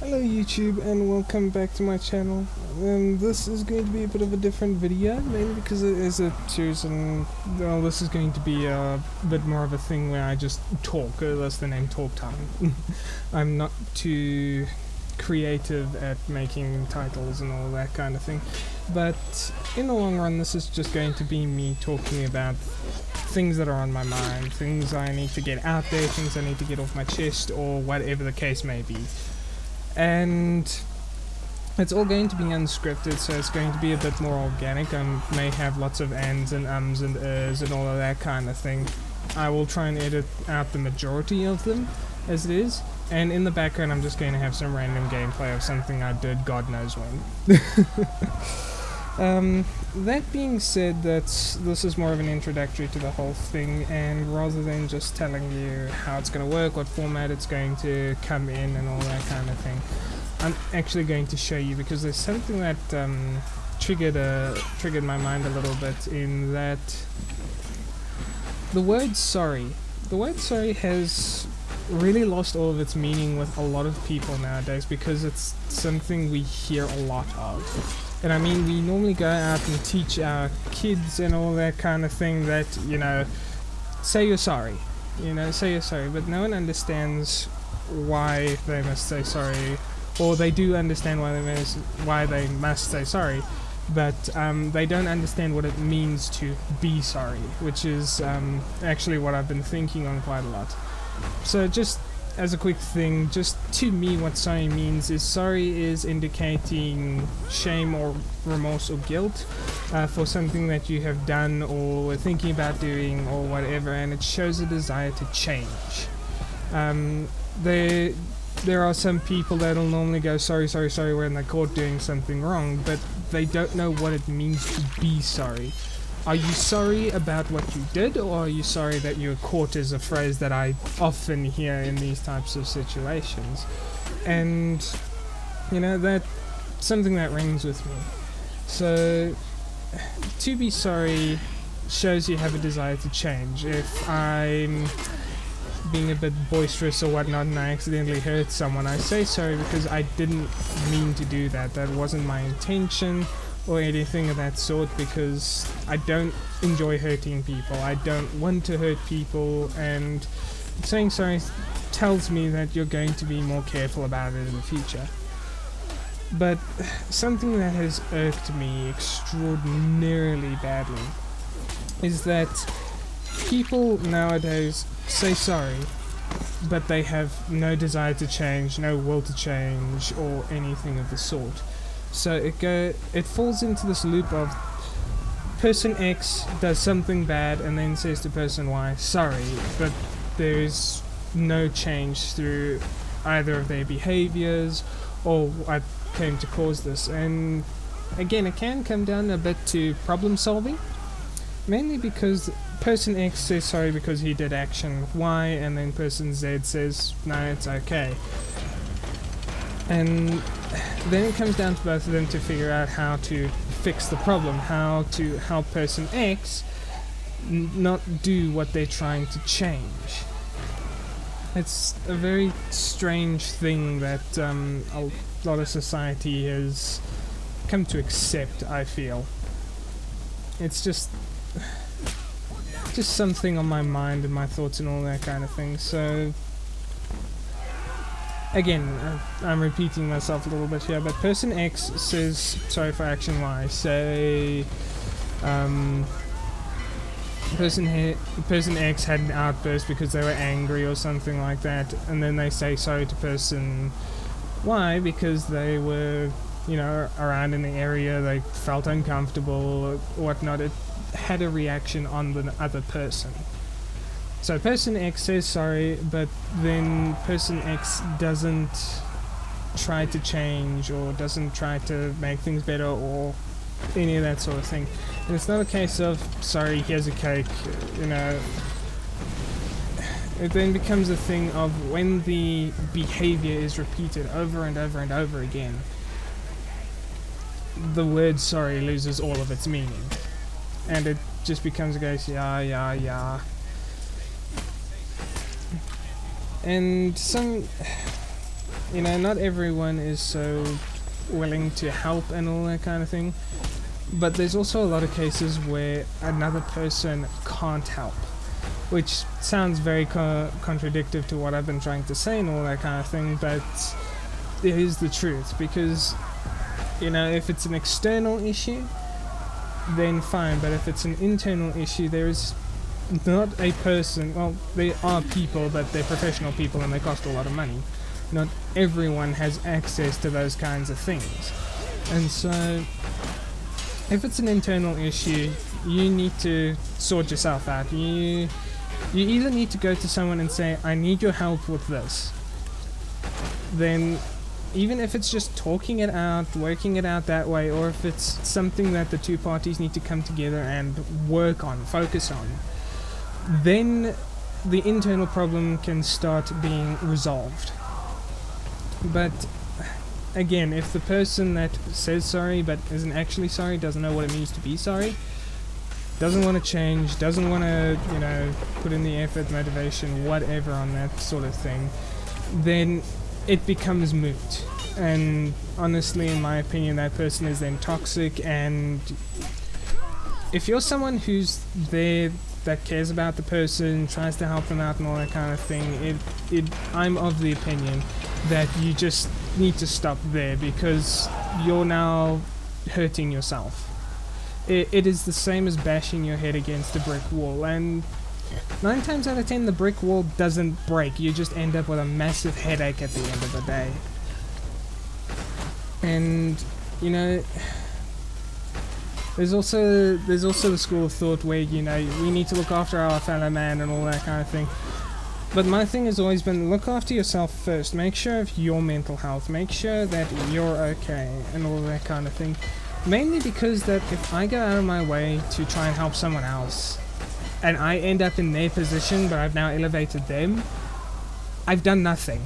Hello YouTube and welcome back to my channel. This is going to be a bit of a different video, mainly because it is a series and well, this is going to be a bit more of a thing where I just talk, that's the name, talk time. I'm not too creative at making titles and all that kind of thing, but in the long run this is just going to be me talking about things that are on my mind, things I need to get out there, things I need to get off my chest, or whatever the case may be. And it's all going to be unscripted, so it's going to be a bit more organic. I may have lots of ands and ums and ers and all of that kind of thing. I will try and edit out the majority of them as it is, and in the background I'm just going to have some random gameplay of something I did God knows when. That being said, this is more of an introductory to the whole thing, and rather than just telling you how it's going to work, what format it's going to come in and all that kind of thing, I'm actually going to show you, because there's something that triggered my mind a little bit, in that the word sorry has really lost all of its meaning with a lot of people nowadays, because it's something we hear a lot of. And I mean, we normally go out and teach our kids and all that kind of thing that, say you're sorry, say you're sorry, but no one understands why they must say sorry, or they do understand why they must say sorry, but they don't understand what it means to be sorry, which is actually what I've been thinking on quite a lot. So just as a quick thing, just to me what sorry means is, sorry is indicating shame or remorse or guilt for something that you have done or were thinking about doing or whatever, and it shows a desire to change. There are some people that'll normally go sorry when they're caught doing something wrong, but they don't know what it means to be sorry. Are you sorry about what you did, or are you sorry that you were caught, is a phrase that I often hear in these types of situations. And, that's something that rings with me. So, to be sorry shows you have a desire to change. If I'm being a bit boisterous or whatnot and I accidentally hurt someone, I say sorry because I didn't mean to do that. That wasn't my intention or anything of that sort, because I don't enjoy hurting people. I don't want to hurt people, and saying sorry tells me that you're going to be more careful about it in the future. But something that has irked me extraordinarily badly is that people nowadays say sorry, but they have no desire to change, no will to change, or anything of the sort. So it falls into this loop of person X does something bad and then says to person Y, sorry, but there's no change through either of their behaviors or what came to cause this. And again, it can come down a bit to problem solving, mainly because person X says sorry because he did action Y, and then person Z says, no, it's okay. And then it comes down to both of them to figure out how to fix the problem, how to help person X not do what they're trying to change. It's a very strange thing that a lot of society has come to accept, I feel. It's just something on my mind and my thoughts and all that kind of thing. So again, I'm repeating myself a little bit here, but person X says sorry for action Y. Say person X had an outburst because they were angry or something like that, and then they say sorry to person Y because they were, around in the area, they felt uncomfortable or whatnot. It had a reaction on the other person. So person X says sorry, but then person X doesn't try to change or doesn't try to make things better or any of that sort of thing. And it's not a case of, sorry, here's a cake, It then becomes a thing of, when the behavior is repeated over and over and over again, the word sorry loses all of its meaning. And it just becomes a case, yeah. And you know, not everyone is so willing to help and all that kind of thing. But there's also a lot of cases where another person can't help, which sounds very contradictory to what I've been trying to say and all that kind of thing, but it is the truth, because, you know, if it's an external issue, then fine, but if it's an internal issue, there's not a person, well, they are people, but they're professional people and they cost a lot of money. Not everyone has access to those kinds of things. And so, if it's an internal issue, you need to sort yourself out. You either need to go to someone and say, I need your help with this. Then, even if it's just talking it out, working it out that way, or if it's something that the two parties need to come together and work on, focus on, then the internal problem can start being resolved. But again, if the person that says sorry but isn't actually sorry, doesn't know what it means to be sorry, doesn't want to change, doesn't want to, you know, put in the effort, motivation, whatever on that sort of thing, then it becomes moot. And honestly, in my opinion, that person is then toxic. And if you're someone who's there that cares about the person, tries to help them out and all that kind of thing, I'm of the opinion that you just need to stop there, because you're now hurting yourself. It is the same as bashing your head against a brick wall, and 9 times out of 10 the brick wall doesn't break. You just end up with a massive headache at the end of the day. And, you know, there's also the school of thought where, you know, we need to look after our fellow man and all that kind of thing. But my thing has always been, look after yourself first. Make sure of your mental health. Make sure that you're okay and all that kind of thing. Mainly because that if I go out of my way to try and help someone else, and I end up in their position, but I've now elevated them, I've done nothing.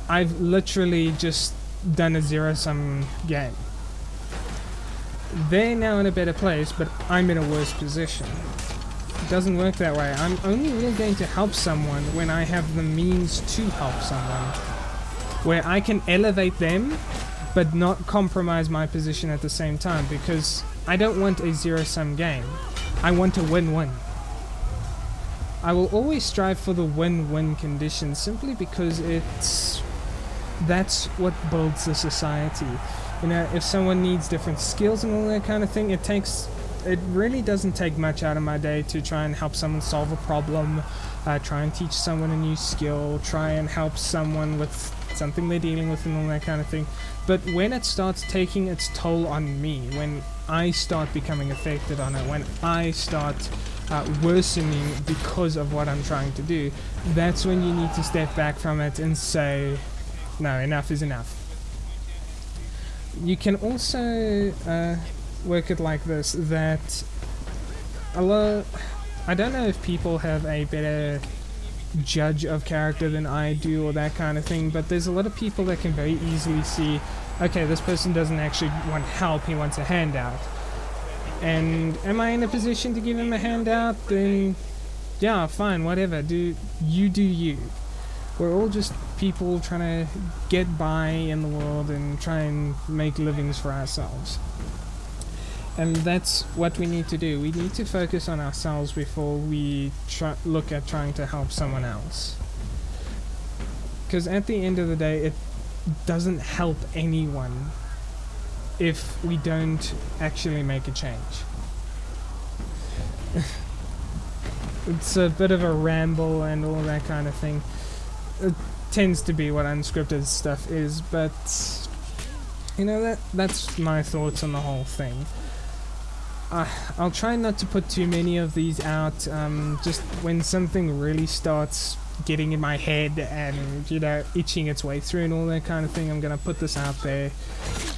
I've literally just done a zero-sum game. They're now in a better place, but I'm in a worse position. It doesn't work that way. I'm only really going to help someone when I have the means to help someone, where I can elevate them but not compromise my position at the same time, because I don't want a zero-sum game. I want a win-win. I will always strive for the win-win condition, simply because that's what builds the society. You know, if someone needs different skills and all that kind of thing, it really doesn't take much out of my day to try and help someone solve a problem, try and teach someone a new skill, try and help someone with something they're dealing with and all that kind of thing. But when it starts taking its toll on me, when I start becoming affected on it, when I start worsening because of what I'm trying to do, that's when you need to step back from it and say, no, enough is enough. You can also work it like this, that I don't know if people have a better judge of character than I do or that kind of thing, but there's a lot of people that can very easily see, okay, this person doesn't actually want help, he wants a handout. And am I in a position to give him a handout? Then yeah, fine, whatever, do you. We're all just people trying to get by in the world and try and make livings for ourselves. And that's what we need to do. We need to focus on ourselves before we look at trying to help someone else. Because at the end of the day, it doesn't help anyone if we don't actually make a change. It's a bit of a ramble and all that kind of thing. It tends to be what unscripted stuff is, but you know, that's my thoughts on the whole thing. I'll try not to put too many of these out, just when something really starts getting in my head and, you know, itching its way through and all that kind of thing, I'm gonna put this out there,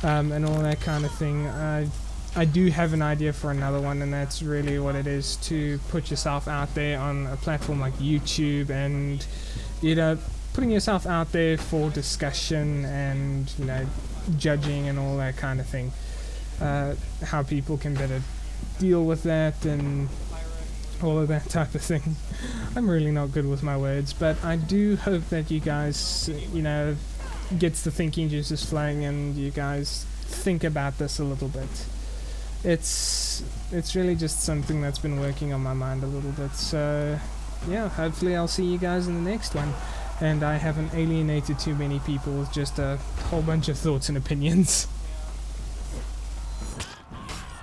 and all that kind of thing. I do have an idea for another one, and that's really what it is, to put yourself out there on a platform like YouTube, and, you know, putting yourself out there for discussion and, you know, judging and all that kind of thing. How people can better deal with that and all of that type of thing. I'm really not good with my words, but I do hope that you guys, you know, gets the thinking juices flowing and you guys think about this a little bit. It's really just something that's been working on my mind a little bit. So yeah, hopefully I'll see you guys in the next one, and I haven't alienated too many people with just a whole bunch of thoughts and opinions.